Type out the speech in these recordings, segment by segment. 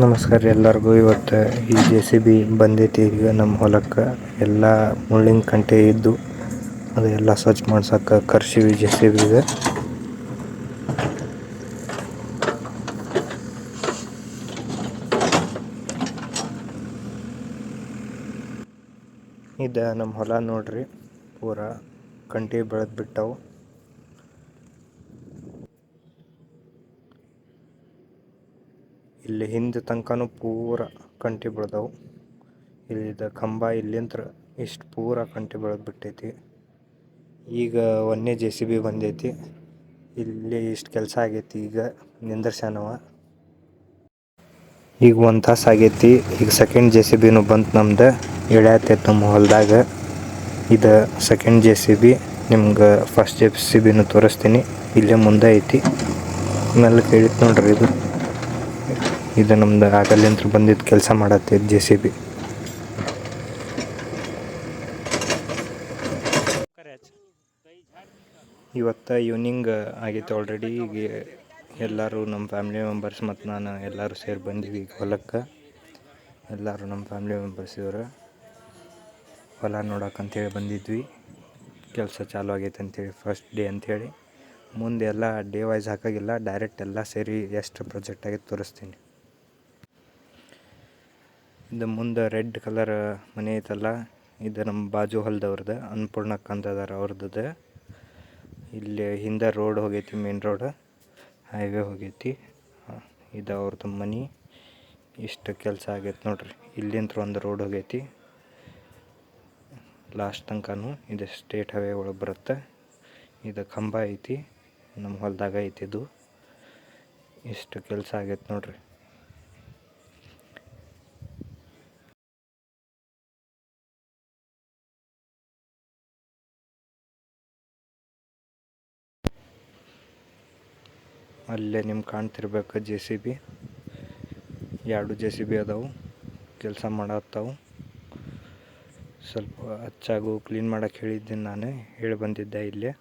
ನಮಸ್ಕಾರ ರೀ ಎಲ್ಲರಿಗೂ. ಇವತ್ತು ಈ JCB ಬಂದೈತಿ ಈಗ ನಮ್ಮ ಹೊಲಕ್ಕೆ. ಎಲ್ಲ ಮುಳ್ಳಿನ ಕಂಟೆ ಇದ್ದು ಅದೆಲ್ಲ ಸ್ವಚ್ಛ ಮಾಡ್ಸೋಕೆ ಕರ್ಸೀವಿ JCBಗೆ. ಇದು ನಮ್ಮ ಹೊಲ ನೋಡ್ರಿ, ಪೂರ ಕಂಟಿ ಬೆಳೆದು ಬಿಟ್ಟವು. ಇಲ್ಲಿ ಹಿಂದೆ ತನಕನೂ ಪೂರ ಕಂಟಿ ಬೆಳೆದವು. ಇಲ್ಲಿದ್ದ ಕಂಬ ಇಲ್ಲಿಂತ್ರ ಇಷ್ಟು ಪೂರ ಕಂಟಿ ಬೆಳೆದು ಬಿಟ್ಟೈತಿ. ಈಗ ಒಂದೇ JCB ಬಂದೈತಿ. ಇಲ್ಲಿ ಇಷ್ಟು ಕೆಲಸ ಆಗೈತಿ. ಈಗ ನಿಂದರ್ಸ್ಯಾನವ. ಈಗ 1 ತಾಸು ಆಗೈತಿ. ಈಗ ಸೆಕೆಂಡ್ JCBನೂ ಬಂತು ನಮ್ದು. ಇಳ್ಯಾತೈತೆ ನಮ್ಮ ಹೊಲದಾಗ. ಇದು ಸೆಕೆಂಡ್ JCB. ನಿಮ್ಗೆ ಫಸ್ಟ್ JCBನೂ ತೋರಿಸ್ತೀನಿ. ಇಲ್ಲೇ ಮುಂದೆ ಐತಿ. ಮೇಲೆ ಕೇಳಿತ್ತು ನೋಡ್ರಿ ಇದು ನಮ್ದು ಆಗಲ್ಲಿಂತ್ರ ಬಂದಿದ್ದು ಕೆಲಸ ಮಾಡತ್ತೈತೆ JCB. ಇವತ್ತು ಈವ್ನಿಂಗ್ ಆಗೈತೆ ಆಲ್ರೆಡಿ. ಈಗ ಎಲ್ಲರೂ ನಮ್ಮ ಫ್ಯಾಮ್ಲಿ ಮೆಂಬರ್ಸ್ ಮತ್ತು ನಾನು ಎಲ್ಲರೂ ಸೇರಿ ಬಂದಿದ್ವಿ ಈಗ ಹೊಲಕ್ಕೆ. ಎಲ್ಲರೂ ನಮ್ಮ ಫ್ಯಾಮ್ಲಿ ಮೆಂಬರ್ಸ್ ಇವರು ಹೊಲ ನೋಡೋಕ್ಕಂತೇಳಿ ಬಂದಿದ್ವಿ. ಕೆಲಸ ಚಾಲು ಆಗೈತೆ ಅಂಥೇಳಿ ಫಸ್ಟ್ ಡೇ ಅಂಥೇಳಿ. ಮುಂದೆ ಎಲ್ಲ ಡೇ ವೈಸ್ ಹಾಕೋಂಗಿಲ್ಲ, ಡೈರೆಕ್ಟ್ ಎಲ್ಲ ಸೇರಿ ಎಷ್ಟು ಪ್ರಾಜೆಕ್ಟ್ ಆಗೈತೆ ತೋರಿಸ್ತೀನಿ. ಇದು ಮುಂದೆ ರೆಡ್ ಕಲರ್ ಮನೆ ಐತಲ್ಲ, ಇದು ನಮ್ಮ ಬಾಜು ಹೊಲದವ್ರದ್ದು, ಅನ್ನಪೂರ್ಣಕ್ಕ ಅಂತದಾರ ಅವ್ರದ್ದು. ಇಲ್ಲಿ ಹಿಂದೆ ರೋಡ್ ಹೋಗೈತಿ, ಮೇನ್ ರೋಡ್ ಹೈವೇ ಹೋಗೈತಿ. ಇದು ಅವ್ರದ್ದು ಮನೆ. ಇಷ್ಟು ಕೆಲಸ ಆಗೈತೆ ನೋಡ್ರಿ. ಇಲ್ಲಿಂತ್ರ ಒಂದು ರೋಡ್ ಹೋಗೈತಿ ಲಾಸ್ಟ್ ತನಕನೂ. ಇದು ಸ್ಟೇಟ್ ಹೈವೇ ಒಳಗೆ ಬರುತ್ತೆ. ಇದು ಕಂಬ ಐತಿ, ನಮ್ಮ ಹೊಲದಾಗ ಐತಿ ಇದು. ಇಷ್ಟು ಕೆಲಸ ಆಗೈತೆ ನೋಡ್ರಿ. ಅಲ್ಲೇ ನಿಮ್ಗೆ ಕಾಣ್ತಿರ್ಬೇಕು JCB. 2 JCB ಅದಾವು, ಕೆಲಸ ಮಾಡತ್ತಾವು. ಸ್ವಲ್ಪ ಹಚ್ಚಾಗು ಕ್ಲೀನ್ ಮಾಡೋಕ್ಕೆ ಹೇಳಿದ್ದೀನಿ, ನಾನು ಹೇಳಿ ಬಂದಿದ್ದೆ. ಇಲ್ಲೇ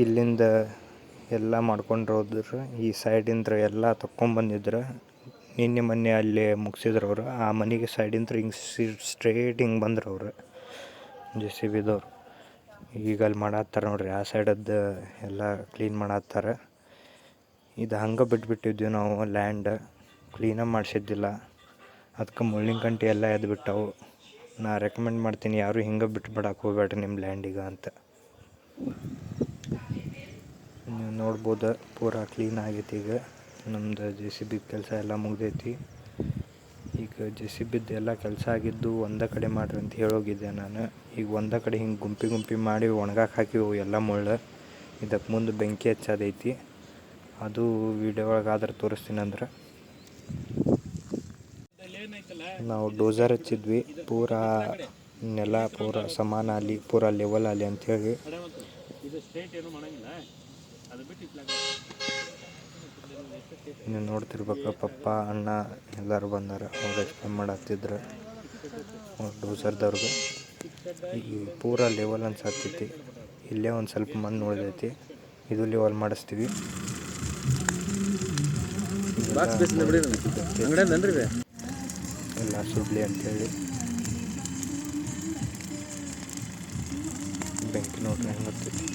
ಇಲ್ಲಿಂದ ಎಲ್ಲ ಮಾಡ್ಕೊಂಡು ಹೋದ್ರೆ ಈ ಸೈಡಿಂದ ಎಲ್ಲ ತೊಗೊಂಬಂದಿದ್ರು. ನಿನ್ನೆ ಮೊನ್ನೆ ಅಲ್ಲೇ ಮುಗಿಸಿದ್ರು ಅವರು. ಆ ಮನೆಗೆ ಸೈಡಿಂದ ಹಿಂಗೆ ಸ್ಟ್ರೇಟ್ ಹಿಂಗೆ ಬಂದ್ರು ಅವರು JCBದವ್ರು. ಈಗ ಅಲ್ಲಿ ಮಾಡತ್ತಾರೆ ನೋಡ್ರಿ, ಆ ಸೈಡದ್ದು ಎಲ್ಲ ಕ್ಲೀನ್ ಮಾಡತ್ತಾರೆ. ಇದು ಹಂಗೆ ಬಿಟ್ಬಿಟ್ಟಿದ್ವಿ ನಾವು. ಲ್ಯಾಂಡ್ ಕ್ಲೀನಾಗಿ ಮಾಡಿಸಿದ್ದಿಲ್ಲ, ಅದಕ್ಕೆ ಮುಳ್ಳಿನ ಕಂಟಿ ಎಲ್ಲ ಎದ್ದು ಬಿಟ್ಟವು. ನಾ ರೆಕಮೆಂಡ್ ಮಾಡ್ತೀನಿ, ಯಾರು ಹಿಂಗೆ ಬಿಟ್ಬಿಡಕ್ಕೆ ಹೋಗ್ಬೇಡ್ರಿ ನಿಮ್ಮ ಲ್ಯಾಂಡಿಗೆ ಅಂತ. ನೀವು ನೋಡ್ಬೋದು ಪೂರಾ ಕ್ಲೀನ್ ಆಗೈತಿ. ಈಗ ನಮ್ಮದು JCB ಕೆಲಸ ಎಲ್ಲ ಮುಗ್ದೈತಿ. ಈಗ JCBದ್ದು ಎಲ್ಲ ಕೆಲಸ ಆಗಿದ್ದು ಒಂದೇ ಕಡೆ ಮಾಡ್ರಿ ಅಂತ ಹೇಳೋಗಿದ್ದೆ ನಾನು. ಈಗ ಒಂದೇ ಕಡೆ ಹಿಂಗೆ ಗುಂಪಿ ಮಾಡಿ ಒಣಗಕ್ಕೆ ಹಾಕಿವು ಎಲ್ಲ ಮುಳ್ಳು. ಇದಕ್ಕೆ ಮುಂದೆ ಬೆಂಕಿ ಹಚ್ಚೋದೈತಿ. ಅದು ವಿಡಿಯೋ ಒಳಗಾದ್ರೆ ತೋರಿಸ್ತೀನಿ. ಅಂದ್ರೆ ನಾವು ಡೋಸರ್ ಹಚ್ಚಿದ್ವಿ, ಪೂರಾ ನೆಲ ಪೂರ ಸಮಾನ ಆಗಲಿ, ಪೂರಾ ಲೆವೆಲ್ ಆಗಲಿ ಅಂಥೇಳಿ. ನೀವು ನೋಡ್ತಿರ್ಬೇಕು, ಪಪ್ಪ ಅಣ್ಣ ಎಲ್ಲರೂ ಬಂದಾರ. ಅವ್ರು ಎಕ್ಸ್ಪ್ಲೇನ್ ಮಾಡತ್ತಿದ್ರು ಡೋಸರ್ದವ್ರಿಗೆ. ಈ ಪೂರಾ ಲೆವೆಲ್ ಅನ್ಸತ್ತೈತಿ. ಇಲ್ಲೇ ಒಂದು ಸ್ವಲ್ಪ ಮಣ್ಣು ಉಳಿದೈತಿ, ಇದು ಲೆವೆಲ್ ಮಾಡಿಸ್ತೀವಿ. ಎಲ್ಲ ಸುಡ್ಲಿ ಅಂಥೇಳಿ. ಬೆಂಕಿ ನೋಡ್ರಿ ಹೆಂಗೆ ಹತ್ತೈತಿ.